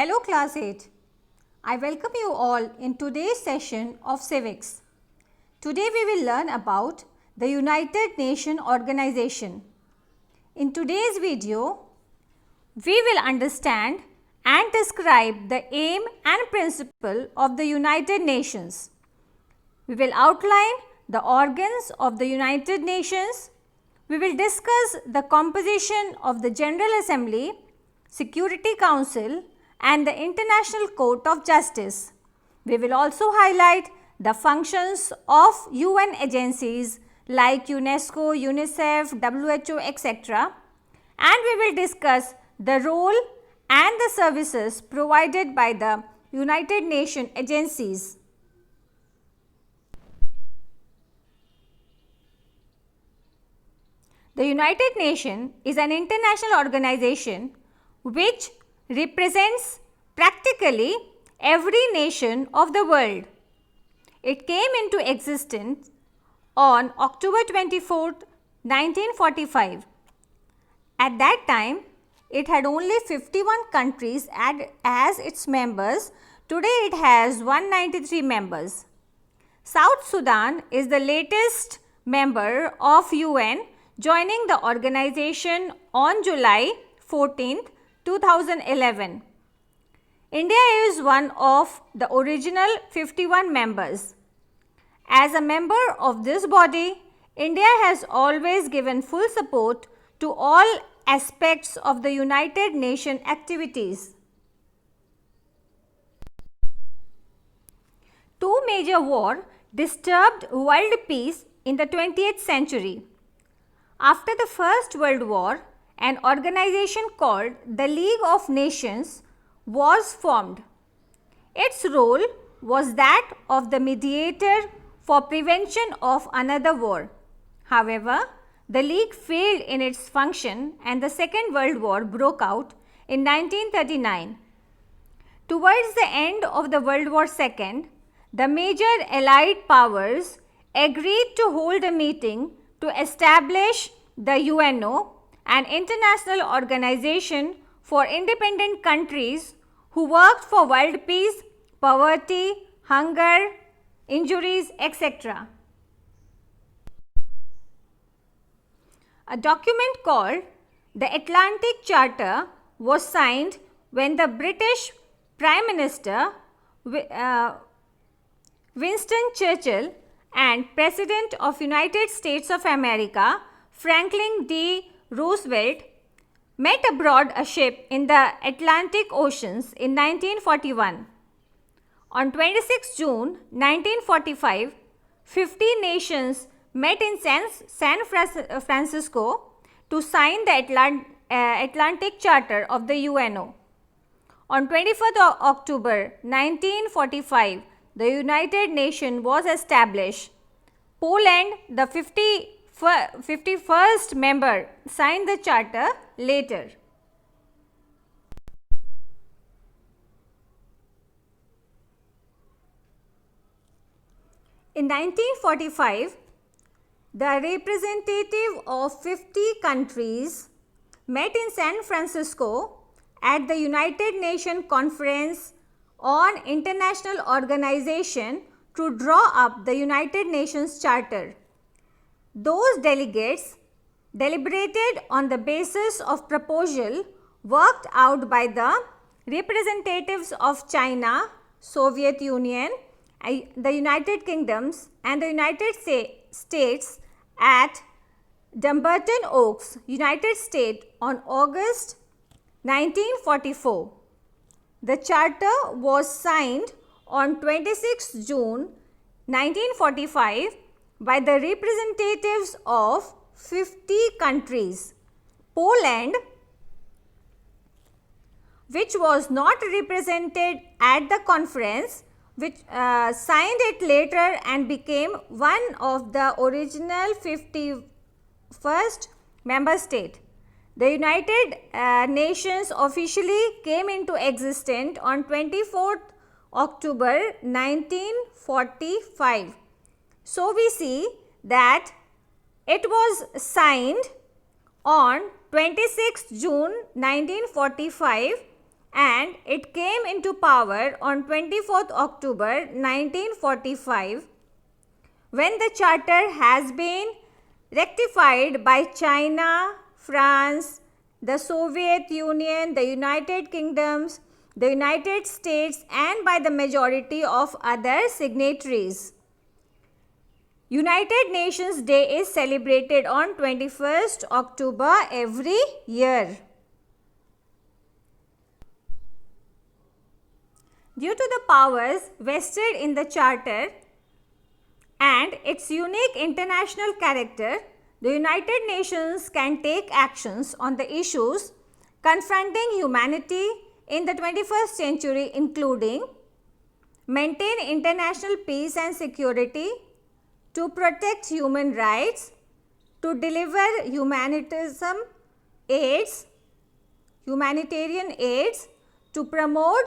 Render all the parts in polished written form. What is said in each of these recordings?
Hello class 8. I welcome you all in today's session of civics. Today we will learn about the United Nations Organization. In today's video, we will understand and describe the aim and principle of the United Nations. We will outline the organs of the United Nations. We will discuss the composition of the General Assembly, Security Council and the International Court of Justice. We will also highlight the functions of UN agencies like UNESCO, UNICEF, WHO, etc. And we will discuss the role and the services provided by the United Nations agencies. The United Nations is an international organization which represents practically every nation of the world. It came into existence on October 24, 1945. At that time, it had only 51 countries as its members. Today, it has 193 members. South Sudan is the latest member of UN, joining the organization on July 14, 2011. India is one of the original 51 members. As a member of this body, India has always given full support to all aspects of the United Nations activities. Two major wars disturbed world peace in the 20th century. After the First World War, an organization called the League of Nations was formed. Its role was that of the mediator for prevention of another war. However, the League failed in its function and the Second World War broke out in 1939. Towards the end of the World War II, the major Allied powers agreed to hold a meeting to establish the UNO, an international organization for independent countries who worked for world peace, poverty, hunger, injuries, etc. A document called the Atlantic Charter was signed when the British Prime Minister Winston Churchill and President of United States of America Franklin D. Roosevelt met aboard a ship in the Atlantic Oceans in 1941. On 26 June 1945, 50 nations met in San Francisco to sign the Atlantic Charter of the UNO. On 24th October 1945, the United Nations was established. Poland, the 51st member, signed the charter later. In 1945, the representative of 50 countries met in San Francisco at the United Nations Conference on International Organization to draw up the United Nations Charter. Those delegates deliberated on the basis of proposal worked out by the representatives of China, Soviet Union, the United Kingdoms and the United States at Dumbarton Oaks, United States on August 1944. The charter was signed on 26 June 1945 by the representatives of 50 countries. Poland, which was not represented at the conference, which signed it later and became one of the original 51st member state. The United Nations officially came into existence on 24th October 1945. So, we see that it was signed on 26th June 1945 and it came into power on 24th October 1945, when the charter has been rectified by China, France, the Soviet Union, the United Kingdoms, the United States, and by the majority of other signatories. United Nations Day is celebrated on 21st October every year. Due to the powers vested in the Charter and its unique international character, the United Nations can take actions on the issues confronting humanity in the 21st century, including maintain international peace and security, to protect human rights, to deliver humanitarian aids, to promote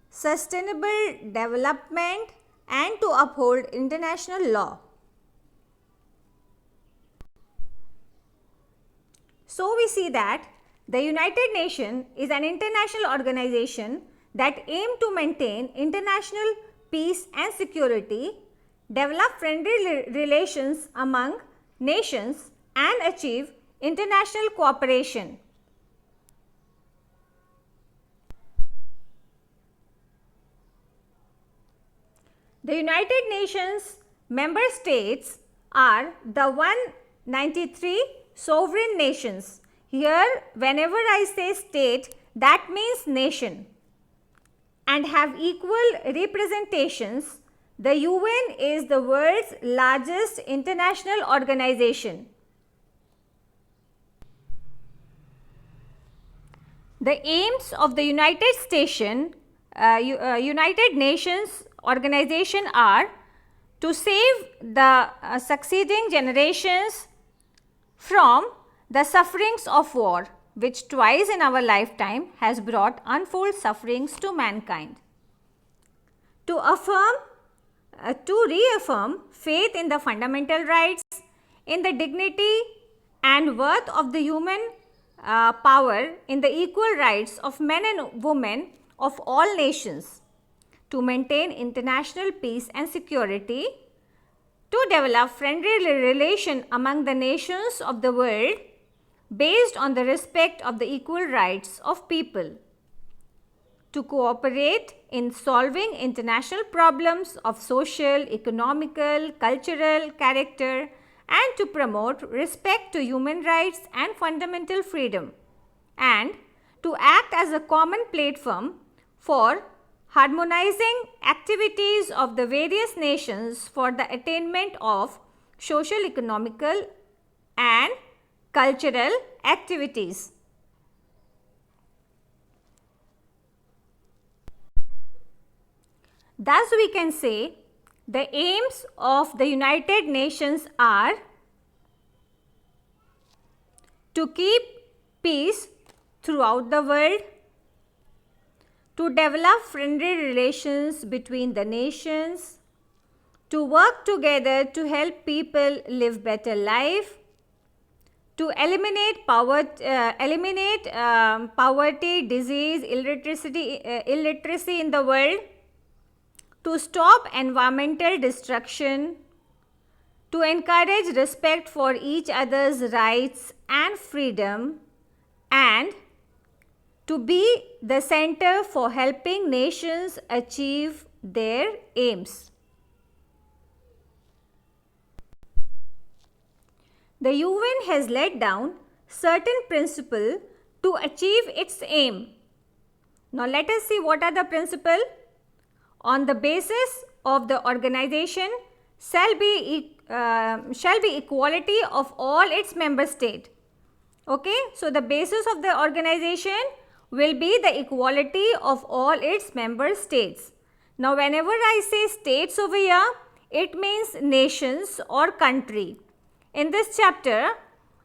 sustainable development, and to uphold international law. So we see that the United Nations is an international organization that aims to maintain international peace and security, develop friendly relations among nations, and achieve international cooperation. The United Nations member states are the 193 sovereign nations. Here, whenever I say state, that means nation, and have equal representations. The UN is the world's largest international organization. The aims of the United Nations organization are to save the succeeding generations from the sufferings of war, which twice in our lifetime has brought untold sufferings to mankind. To reaffirm faith in the fundamental rights, in the dignity and worth of the human power, in the equal rights of men and women of all nations, to maintain international peace and security, to develop friendly relation among the nations of the world based on the respect of the equal rights of people, to cooperate in solving international problems of social, economical, cultural character, and to promote respect to human rights and fundamental freedom, and to act as a common platform for harmonizing activities of the various nations for the attainment of social, economical, and cultural activities. Thus, we can say the aims of the United Nations are to keep peace throughout the world, to develop friendly relations between the nations, to work together to help people live better life, to eliminate poverty, disease, illiteracy in the world, to stop environmental destruction, to encourage respect for each other's rights and freedom, and to be the center for helping nations achieve their aims. The UN has laid down certain principles to achieve its aim. Now let us see what are the principles. On the basis of the organization shall be equality of all its member states. Okay, so the basis of the organization will be the equality of all its member states. Now whenever I say states over here, it means nations or country. In this chapter,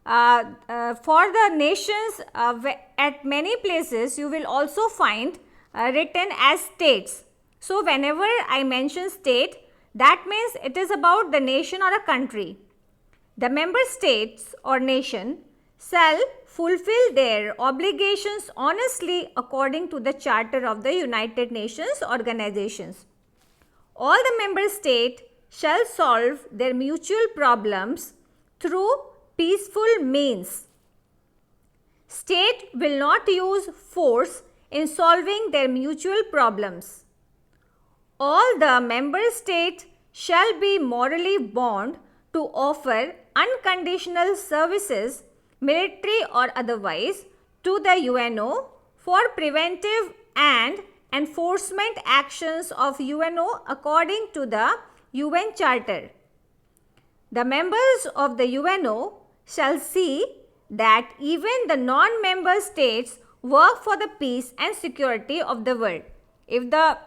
for the nations, at many places you will also find written as states. So whenever I mention state, that means it is about the nation or a country. The member states or nation shall fulfill their obligations honestly according to the Charter of the United Nations organizations. All the member states shall solve their mutual problems through peaceful means. State will not use force in solving their mutual problems. All the member states shall be morally bound to offer unconditional services, military or otherwise, to the UNO for preventive and enforcement actions of UNO according to the UN Charter. The members of the UNO shall see that even the non-member states work for the peace and security of the world. If the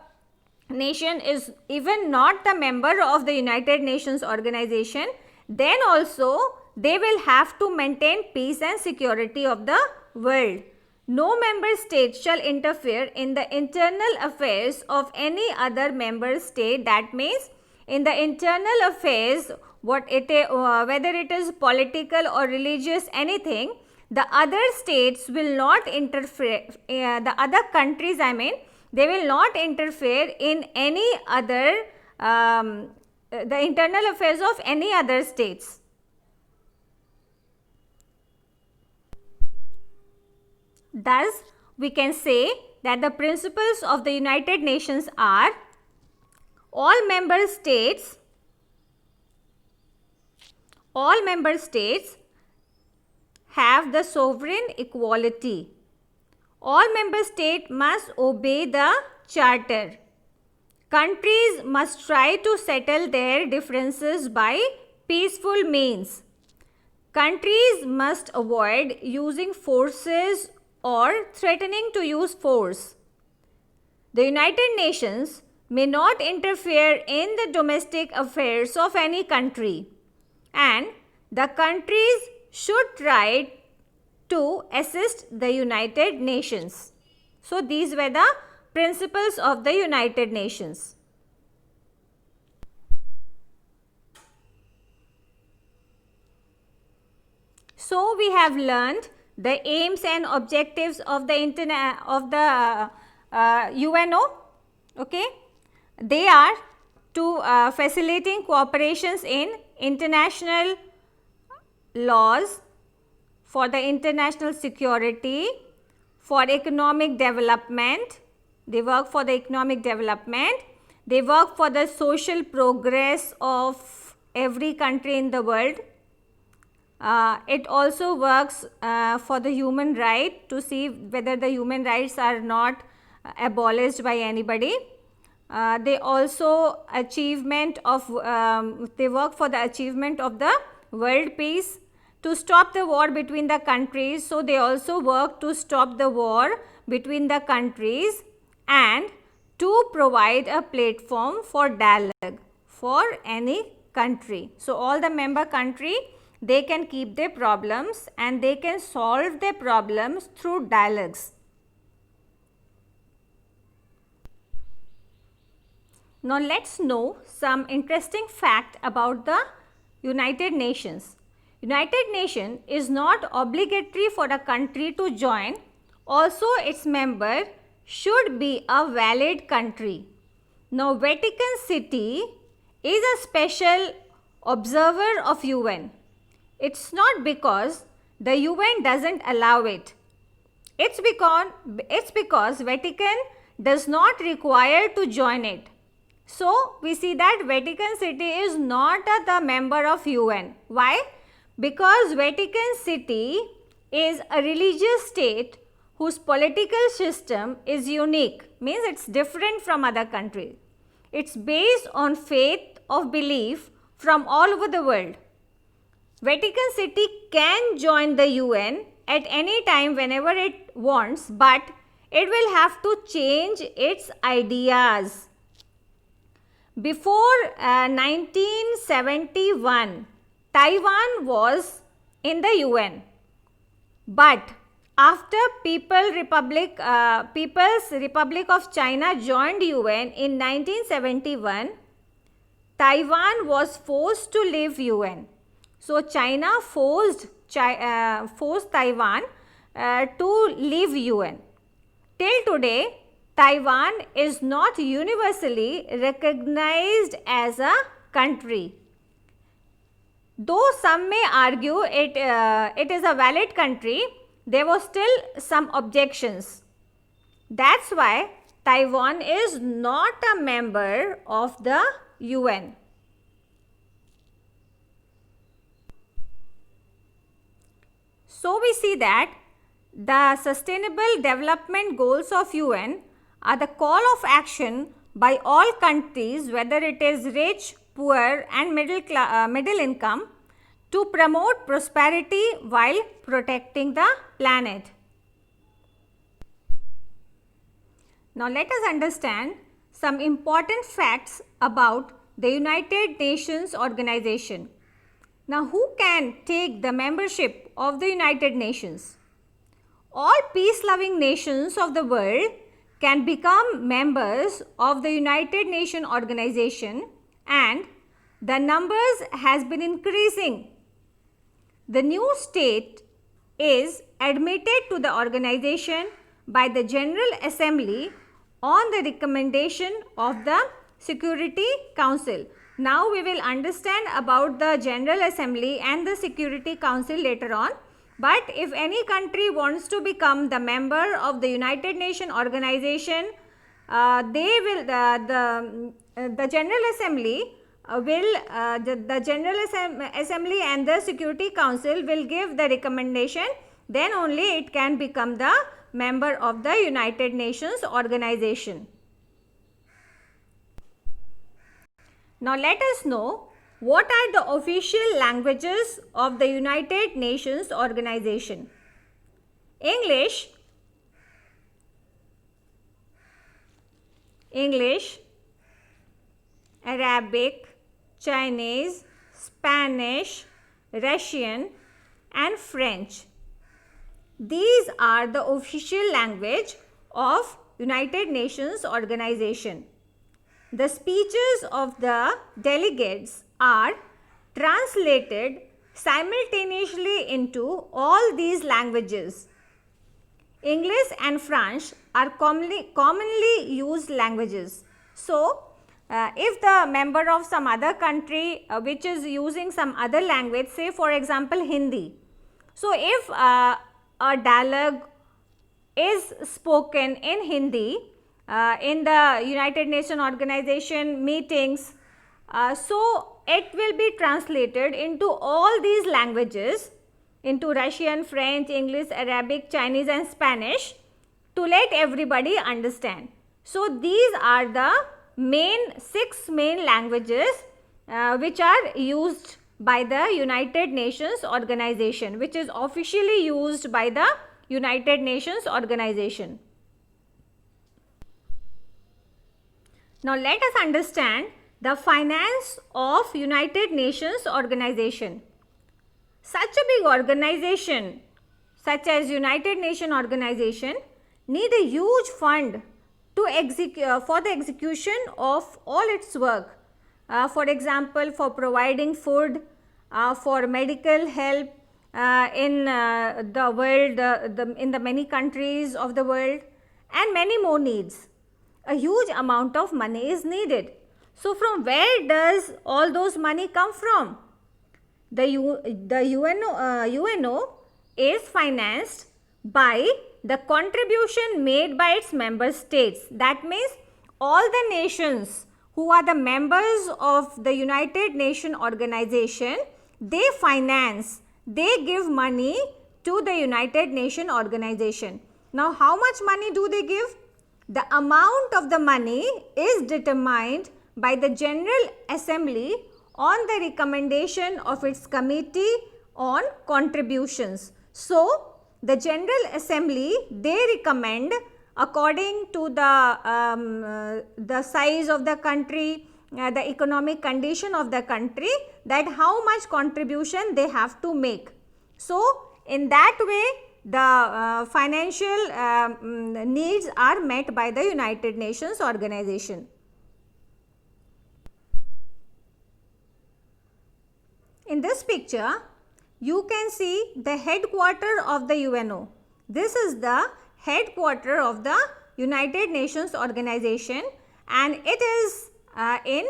nation is even not the member of the United Nations organization, then also they will have to maintain peace and security of the world. No member state shall interfere in the internal affairs of any other member state. That means in the internal affairs, whether it is political or religious, anything, the other states will not interfere, the other countries, they will not interfere in any other, the internal affairs of any other states. Thus, we can say that the principles of the United Nations are: all member states have the sovereign equality. All member states must obey the Charter. Countries must try to settle their differences by peaceful means. Countries must avoid using forces or threatening to use force. The United Nations may not interfere in the domestic affairs of any country, and the countries should try to assist the United Nations. So, these were the principles of the United Nations. So, we have learned the aims and objectives of the UNO. Okay, they are to facilitating cooperations in international laws, for the international security, for economic development. They work for the economic development. They work for the social progress of every country in the world. It also works for the human right, to see whether the human rights are not abolished by anybody. They also they work for the achievement of the world peace, to stop the war between the countries. So, they also work to stop the war between the countries and to provide a platform for dialogue for any country. So, all the member country, they can keep their problems and they can solve their problems through dialogues. Now, let's know some interesting fact about the United Nations. United Nations is not obligatory for a country to join. Also, its member should be a valid country. Now, Vatican City is a special observer of UN. It's not because the UN doesn't allow it. It's because Vatican does not require to join it. So, we see that Vatican City is not the member of UN. Why? Because Vatican City is a religious state whose political system is unique, means it's different from other countries. It's based on faith of belief from all over the world. Vatican City can join the UN at any time whenever it wants, but it will have to change its ideas. Before 1971, Taiwan was in the UN, but after People's Republic of China joined UN in 1971, Taiwan was forced to leave UN. So, China forced Taiwan to leave UN. Till today, Taiwan is not universally recognized as a country. Though some may argue it is a valid country, there were still some objections. That's why Taiwan is not a member of the UN. So we see that the Sustainable Development Goals of UN are the call of action by all countries, whether it is rich, poor and middle income, to promote prosperity while protecting the planet. Now let us understand some important facts about the United Nations organization. Now who can take the membership of the United Nations? All peace-loving nations of the world can become members of the United Nations organization, and the numbers has been increasing. The new state is admitted to the organization by the General Assembly on the recommendation of the Security Council. Now we will understand about the General Assembly and the Security Council later on. But if any country wants to become the member of the United Nations organization, they will the General Assembly the General Assembly and the Security Council will give the recommendation. Then only it can become the member of the United Nations organization. Now let us know what are the official languages of the United Nations organization. English, Arabic, Chinese, Spanish, Russian and French. These are the official language of United Nations organization. The speeches of the delegates are translated simultaneously into all these languages. English and French are commonly used languages. So, if the member of some other country which is using some other language, say for example Hindi. So, if a dialogue is spoken in Hindi in the United Nations organization meetings, so it will be translated into all these languages, into Russian, French, English, Arabic, Chinese and Spanish, to let everybody understand. So these are the six main languages which are used by the United Nations organization, which is officially used by the United Nations organization. Now let us understand the finance of United Nations organization. Such a big organization such as United Nations organization need a huge fund to for the execution of all its work. For example, for providing food, for medical help in the world, in the many countries of the world and many more needs. A huge amount of money is needed. So, from where does all those money come from? The UNO is financed by the contribution made by its member states. That means all the nations who are the members of the United Nations organization, they finance, they give money to the United Nations organization. Now, how much money do they give? The amount of the money is determined by the General Assembly on the recommendation of its Committee on Contributions. So, the General Assembly, they recommend according to the size of the country, the economic condition of the country, that how much contribution they have to make. So, in that way, the financial needs are met by the United Nations organization. In this picture, you can see the headquarters of the UNO. This is the headquarters of the United Nations organization, and it is in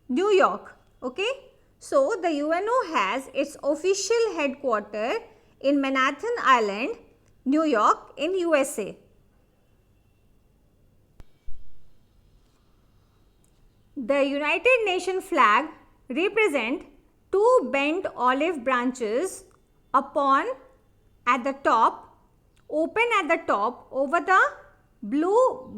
New York. Okay. So, the UNO has its official headquarters in Manhattan Island, New York in USA. The United Nations flag represents two bent olive branches upon at the top, open at the top over the blue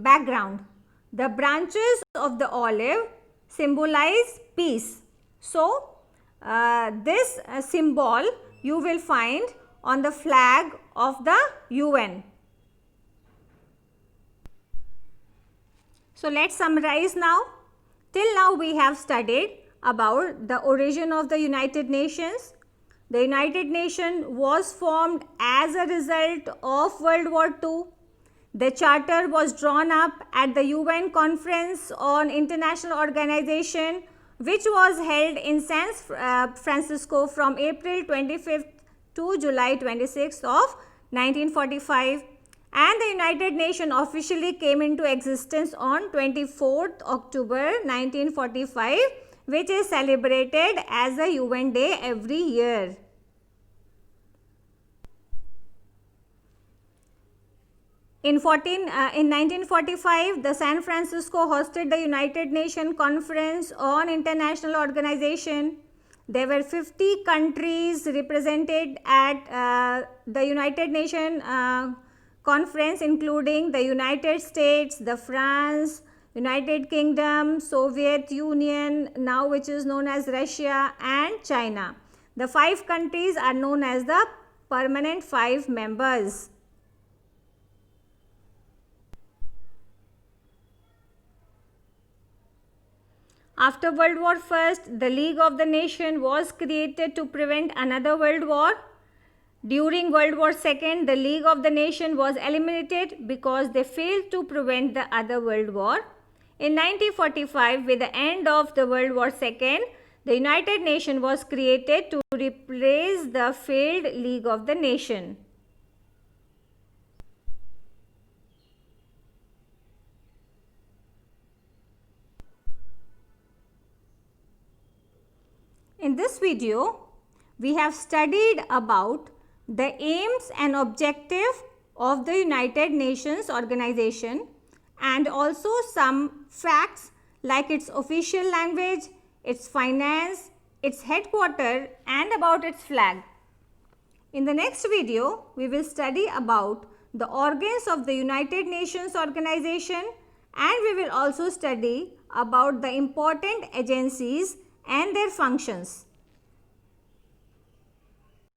background. The branches of the olive symbolize peace. So, this symbol you will find on the flag of the UN. So, let us summarize now. Till now we have studied about the origin of the United Nations. The United Nations was formed as a result of World War II. The charter was drawn up at the UN Conference on International Organization, which was held in San Francisco from April 25th to July 26th of 1945. And the United Nations officially came into existence on 24th October 1945, which is celebrated as a UN Day every year. In 1945, the San Francisco hosted the United Nations Conference on International Organization. There were 50 countries represented at the United Nations Conference, including the United States, the France, United Kingdom, Soviet Union, now which is known as Russia, and China. The 5 countries are known as the permanent 5 members. After World War I, the League of the Nations was created to prevent another world war. During World War II, the League of the Nations was eliminated because they failed to prevent the other world war. In 1945, with the end of the World War II, the United Nations was created to replace the failed League of the Nations. In this video, we have studied about the aims and objective of the United Nations organization and also some facts like its official language, its finance, its headquarters, and about its flag. In the next video, we will study about the organs of the United Nations organization, and we will also study about the important agencies and their functions.